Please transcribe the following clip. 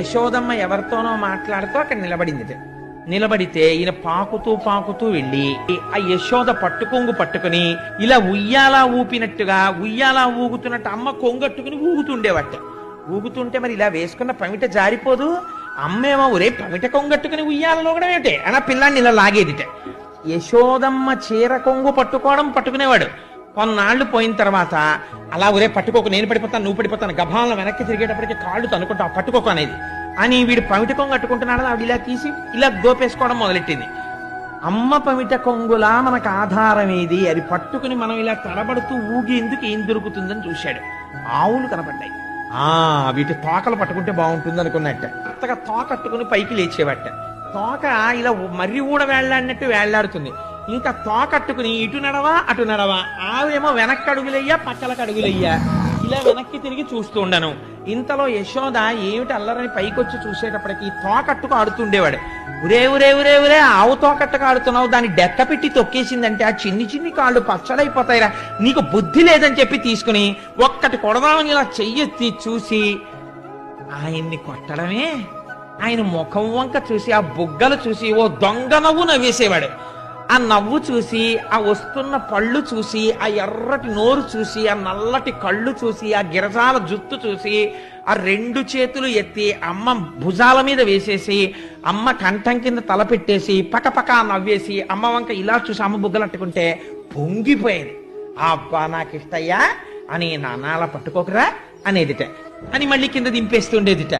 యశోదమ్మ ఎవరితోనో మాట్లాడుతూ అక్కడ నిలబడింది. నిలబడితే ఈయన పాకుతూ పాకుతూ వెళ్ళి ఆ యశోద పట్టుకొంగు పట్టుకుని ఇలా ఉయ్యాలా ఊపినట్టుగా ఉయ్యాలా ఊగుతున్నట్టు అమ్మ కొంగట్టుకుని ఊగుతుండేవట. ఊగుతుంటే మరి ఇలా వేసుకున్న పమిట జారిపోదు. అమ్మేమో ఒరే పమిట కొంగట్టుకుని ఉయ్యాలలో కూడా ఏమిటే అని ఆ పిల్లాన్ని ఇలా లాగేదిట. యశోదమ్మ చీర కొంగు పట్టుకునేవాడు. కొన్నాళ్ళు పోయిన తర్వాత అలా ఒరే పట్టుకోకు, నేను పడిపోతాను, నువ్వు పడిపోతాను, గభాలను వెనక్కి తిరిగేటప్పటికి కాళ్ళు తనుకుంటా పట్టుకోకు అనేది. అని వీడు పమిట కొంగు కట్టుకుంటున్నాడు, ఆవిడ ఇలా తీసి ఇలా దోపేసుకోవడం మొదలెట్టింది. అమ్మ పమిట కొంగులా మనకు ఆధారం ఏది, అది పట్టుకుని మనం ఇలా తడబడుతూ ఊగేందుకు ఏం దొరుకుతుందని చూశాడు. ఆవులు కనపడ్డాయి. వీటి తోకలు పట్టుకుంటే బాగుంటుంది అనుకున్నట్ట. కొత్తగా తోకట్టుకుని పైకి లేచేవట. తోక ఇలా మర్రి ఊడ వేళ్లాడినట్టు వేళ్లాడుతుంది. ఇంకా తోకట్టుకుని ఇటు నడవా అటు నడవా. ఆవేమో వెనక్కి అడుగులయ్యా పక్కలకు అడుగులయ్యా. ఇలా వెనక్కి తిరిగి చూస్తూ ఉండను. ఇంతలో యశోద ఏమిటి అల్లరని పైకొచ్చి చూసేటప్పటికి తోకట్టుకు ఆడుతుండేవాడు. ఉరే ఉరే ఉరే ఉరే ఆవు తోకట్టుకు ఆడుతున్నావు, దాన్ని డెక్క పెట్టి తొక్కేసిందంటే ఆ చిన్ని చిన్ని కాళ్ళు పచ్చడైపోతాయిరా, నీకు బుద్ధి లేదని చెప్పి తీసుకుని ఒక్కటి కొడదామని ఇలా చెయ్యెత్తి చూసి ఆయన్ని కొట్టడమే. ఆయన ముఖం వంక చూసి ఆ బుగ్గలు చూసి ఓ దొంగ నవ్వు నవ్వేసేవాడు. ఆ నవ్వు చూసి, ఆ వస్తున్న పళ్ళు చూసి, ఆ ఎర్రటి నోరు చూసి, ఆ నల్లటి కళ్ళు చూసి, ఆ గిరజాల జుత్తు చూసి, ఆ రెండు చేతులు ఎత్తి అమ్మ భుజాల మీద వేసేసి అమ్మ కంఠం కింద తల పెట్టేసి పకపక నవ్వేసి అమ్మ వంక ఇలా చూసి అమ్మ బుగ్గలు అట్టుకుంటే పొంగిపోయేది. అబ్బా నాకు ఇష్టయ్యా అని నాన్న అలా పట్టుకోకరా అనేదిట అని మళ్ళీ కింద దింపేస్తుండేదిట.